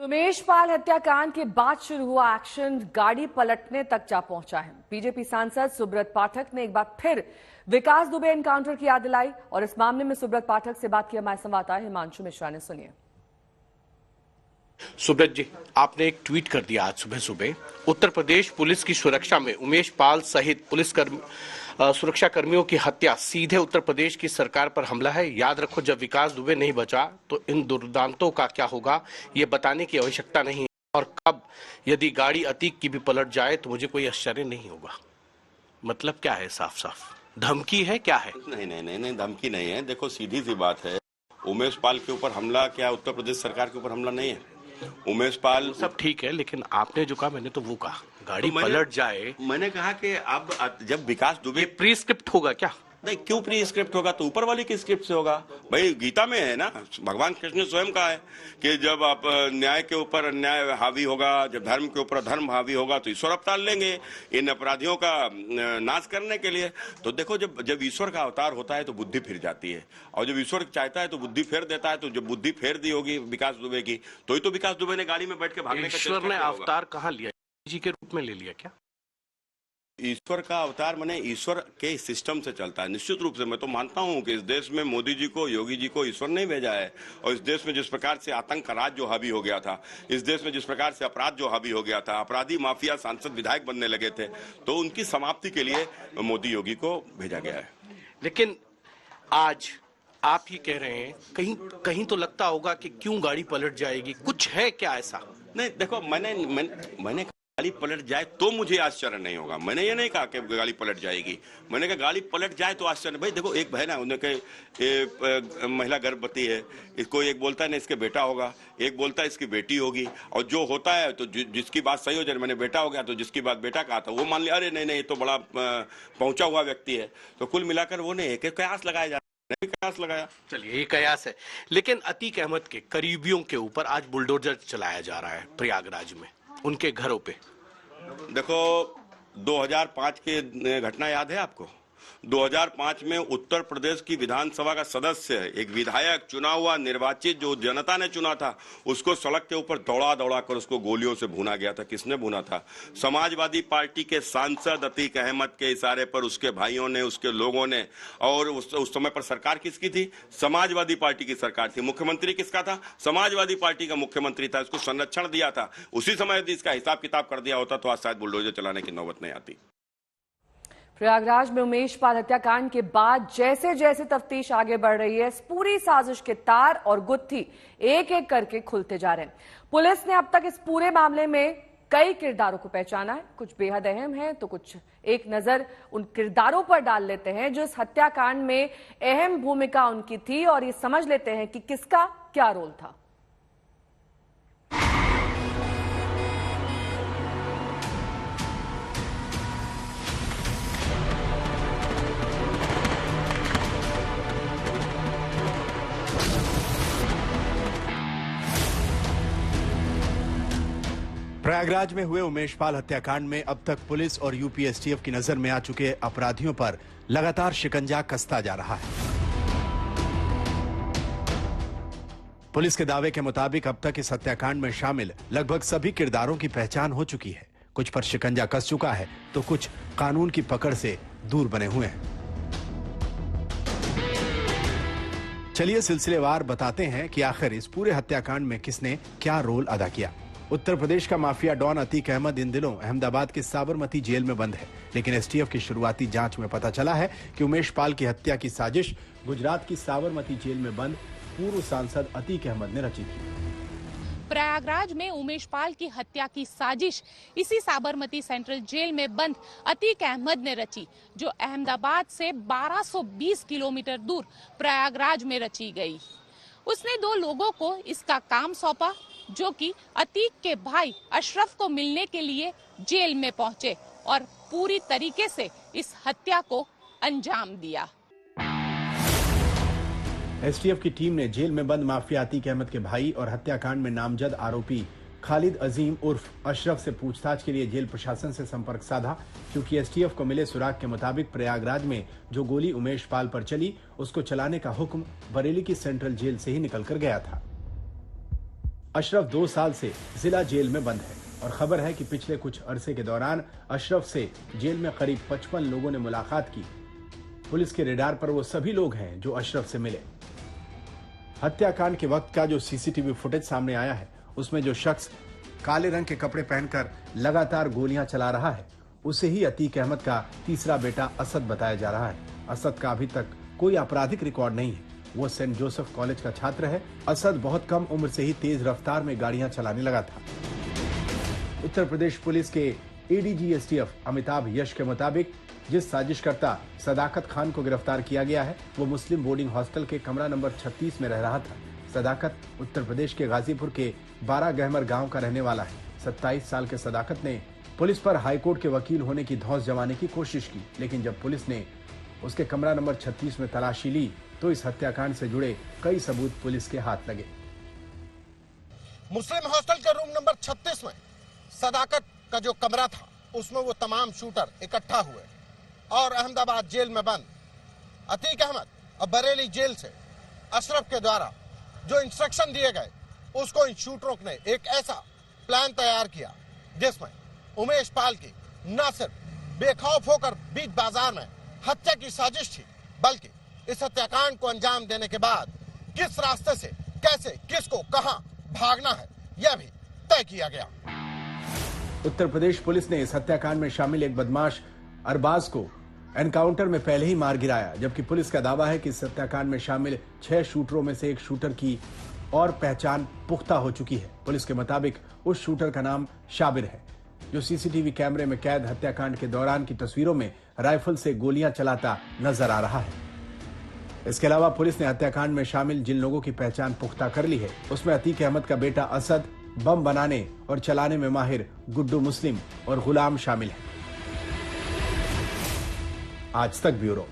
उमेश पाल हत्याकांड के बाद शुरू हुआ एक्शन गाड़ी पलटने तक जा पहुंचा है। बीजेपी सांसद सुब्रत पाठक ने एक बार फिर विकास दुबे एनकाउंटर की याद दिलाई और इस मामले में सुब्रत पाठक से बात की हमारे संवाददाता हिमांशु मिश्रा ने। सुनिए। सुब्रत जी, आपने एक ट्वीट कर दिया आज सुबह सुबह, उत्तर प्रदेश पुलिस की सुरक्षा में उमेश पाल सहित सुरक्षा कर्मियों की हत्या सीधे उत्तर प्रदेश की सरकार पर हमला है। याद रखो, जब विकास दुबे नहीं बचा तो इन दुर्दांतों का क्या होगा ये बताने की आवश्यकता नहीं है, और कब यदि गाड़ी अतीक की भी पलट जाए तो मुझे कोई आश्चर्य नहीं होगा। मतलब क्या है? साफ साफ धमकी है, क्या है? नहीं, धमकी नहीं है। देखो, सीधी सी बात है, उमेश पाल के ऊपर हमला क्या उत्तर प्रदेश सरकार के ऊपर हमला नहीं है। उमेश पाल सब ठीक है, लेकिन आपने जो कहा मैंने तो वो कहा, गाड़ी पलट जाए। मैंने कहा कि अब जब विकास दुबे प्री स्क्रिप्ट होगा क्या? नहीं, क्यों प्री स्क्रिप्ट होगा? तो ऊपर वाले की स्क्रिप्ट से होगा भाई। गीता में है ना, भगवान कृष्ण ने स्वयं कहा है कि जब आप न्याय के ऊपर अन्याय हावी होगा, जब धर्म के ऊपर धर्म हावी होगा तो ईश्वर अवतार लेंगे इन अपराधियों का नाश करने के लिए। तो देखो, जब ईश्वर का अवतार होता है तो बुद्धि फिर जाती है, और जब ईश्वर चाहता है तो बुद्धि फेर देता है। तो जब बुद्धि फेर दी होगी विकास दुबे की, तो ही तो विकास दुबे ने गाड़ी में बैठ के भागने का ईश्वर ने अवतार कहाँ लिया? जी के रूप में ले लिया क्या? ईश्वर का अवतार माने ईश्वर के सिस्टम से चलता है। निश्चित रूप से मैं तो मानता हूं कि इस देश में मोदी जी को, योगी जी को ईश्वर नहीं भेजा है, और इस देश में जिस प्रकार से आतंक राज जो हावी हो गया था, इस देश में जिस प्रकार से अपराध जो हावी हो गया था, अपराधी माफिया सांसद विधायक बनने लगे थे, तो उनकी समाप्ति के लिए मोदी योगी को भेजा गया है। लेकिन आज आप ये कह रहे हैं, कहीं तो लगता होगा कि क्यों गाड़ी पलट जाएगी, कुछ है क्या ऐसा? नहीं, देखो, मैंने गाड़ी पलट जाए तो मुझे आश्चर्य नहीं होगा। मैंने ये नहीं कहा कि गाड़ी पलट जाएगी, मैंने कहा गाड़ी पलट जाए तो आश्चर्य। भाई देखो, एक बहन है, उनके महिला गर्भवती है, इसको एक बोलता है ना इसके बेटा होगा, एक बोलता है इसकी बेटी होगी, और जो होता है तो जिसकी बात सही हो जाए, मैंने बेटा हो गया तो जिसकी बात बेटा कहा था वो मान लिया, अरे नहीं ये तो बड़ा पहुंचा हुआ व्यक्ति है। तो कुल मिलाकर वो नहीं, एक कयास लगाया जाता है, कयास लगाया। चलिए, ये कयास है, लेकिन अतीक अहमद के करीबियों के ऊपर आज बुलडोजर चलाया जा रहा है प्रयागराज में, उनके घरों पे। देखो, 2005 की घटना याद है आपको? 2005 में उत्तर प्रदेश की विधानसभा का सदस्य, एक विधायक चुना हुआ, निर्वाचित, जो जनता ने चुना था, उसको सड़क के ऊपर दौड़ा कर उसको गोलियों से भुना गया था। किसने भुना था? समाजवादी पार्टी के सांसद अतीक अहमद के इशारे पर उसके भाइयों ने, उसके लोगों ने। और उस समय पर सरकार किसकी थी? समाजवादी पार्टी की सरकार थी। मुख्यमंत्री किसका था? समाजवादी पार्टी का मुख्यमंत्री था। इसको संरक्षण दिया था। उसी समय यदि इसका हिसाब किताब कर दिया होता तो आज शायद बुलडोजर चलाने की नौबत नहीं आती। प्रयागराज में उमेश पाल हत्याकांड के बाद जैसे जैसे तफ्तीश आगे बढ़ रही है, इस पूरी साजिश के तार और गुत्थी एक एक करके खुलते जा रहे हैं। पुलिस ने अब तक इस पूरे मामले में कई किरदारों को पहचाना है, कुछ बेहद अहम है तो कुछ। एक नजर उन किरदारों पर डाल लेते हैं जो इस हत्याकांड में अहम भूमिका उनकी थी, और ये समझ लेते हैं कि किसका क्या रोल था। प्रयागराज में हुए उमेश पाल हत्याकांड में अब तक पुलिस और यूपी एसटीएफ की नजर में आ चुके अपराधियों पर लगातार शिकंजा कसता जा रहा है। पुलिस के दावे के मुताबिक अब तक इस हत्याकांड में शामिल लगभग सभी किरदारों की पहचान हो चुकी है। कुछ पर शिकंजा कस चुका है तो कुछ कानून की पकड़ से दूर बने हुए हैं। चलिए सिलसिलेवार बताते हैं कि आखिर इस पूरे हत्याकांड में किसने क्या रोल अदा किया। उत्तर प्रदेश का माफिया डॉन अतीक अहमद इन दिनों अहमदाबाद के साबरमती जेल में बंद है, लेकिन एसटीएफ की शुरुआती जांच में पता चला है कि उमेश पाल की हत्या की साजिश गुजरात की साबरमती जेल में बंद पूर्व सांसद अतीक अहमद ने रची थी। प्रयागराज में उमेश पाल की हत्या की साजिश इसी साबरमती सेंट्रल जेल में बंद अतीक अहमद ने रची, जो अहमदाबाद से 1220 किलोमीटर दूर प्रयागराज में रची गई। उसने 2 लोगों को इसका काम सौंपा, जो कि अतीक के भाई अशरफ को मिलने के लिए जेल में पहुंचे और पूरी तरीके से इस हत्या को अंजाम दिया। एसटीएफ की टीम ने जेल में बंद माफिया अतीक अहमद के भाई और हत्याकांड में नामजद आरोपी खालिद अजीम उर्फ अशरफ से पूछताछ के लिए जेल प्रशासन से संपर्क साधा, क्योंकि एसटीएफ को मिले सुराग के मुताबिक प्रयागराज में जो गोली उमेश पाल पर चली उसको चलाने का हुक्म बरेली की सेंट्रल जेल से ही निकलकर गया था। अशरफ 2 साल से जिला जेल में बंद है और खबर है कि पिछले कुछ अरसे के दौरान अशरफ से जेल में करीब 55 लोगों ने मुलाकात की। पुलिस के रेडार पर वो सभी लोग हैं जो अशरफ से मिले। हत्याकांड के वक्त का जो सीसीटीवी फुटेज सामने आया है, उसमें जो शख्स काले रंग के कपड़े पहनकर लगातार गोलियां चला रहा है, उसे ही अतीक अहमद का तीसरा बेटा असद बताया जा रहा है। असद का अभी तक कोई आपराधिक रिकॉर्ड नहीं है। वो सेंट जोसेफ कॉलेज का छात्र है। असद बहुत कम उम्र से ही तेज रफ्तार में गाड़ियां चलाने लगा था। उत्तर प्रदेश पुलिस के एडीजी एसटीएफ अमिताभ यश के मुताबिक जिस साजिशकर्ता सदाकत खान को गिरफ्तार किया गया है, वो मुस्लिम बोर्डिंग हॉस्टल के कमरा नंबर 36 में रह रहा था। सदाकत उत्तर प्रदेश के गाजीपुर के 12 गहमर गांव का रहने वाला है। 27 साल के सदाकत ने पुलिस पर हाईकोर्ट के वकील होने की धौंस जमाने की कोशिश की, लेकिन जब पुलिस ने उसके कमरा नंबर 36 में तलाशी ली तो इस हत्याकांड से जुड़े कई सबूत पुलिस के हाथ लगे। मुस्लिम हॉस्टल के रूम नंबर 36 में सदाकत का जो कमरा था, उसमें वो तमाम शूटर इकट्ठा हुए और अहमदाबाद जेल में बंद अतीक अहमद और बरेली जेल से अशरफ के द्वारा जो इंस्ट्रक्शन दिए गए, उसको इन शूटरों ने एक ऐसा प्लान तैयार किया जिसमें उमेश पाल की न सिर्फ बेखौफ होकर बीच बाजार में हत्या की साजिश थी, बल्कि इस हत्याकांड को अंजाम देने के बाद किस रास्ते से कैसे किसको कहां भागना है, यह भी तय किया गया। उत्तर प्रदेश पुलिस ने इस हत्याकांड में शामिल एक बदमाश अरबाज को एनकाउंटर में पहले ही मार गिराया, जबकि पुलिस का दावा है कि इस हत्याकांड में शामिल 6 शूटरों में से एक शूटर की और पहचान पुख्ता हो चुकी है। पुलिस के मुताबिक उस शूटर का नाम शाबिर है, जो सीसीटीवी कैमरे में कैद हत्याकांड के दौरान की तस्वीरों में राइफल से गोलियां चलाता नजर आ रहा है। इसके अलावा पुलिस ने हत्याकांड में शामिल जिन लोगों की पहचान पुख्ता कर ली है, उसमें अतीक अहमद का बेटा असद, बम बनाने और चलाने में माहिर गुड्डू मुस्लिम और गुलाम शामिल है। आज तक ब्यूरो।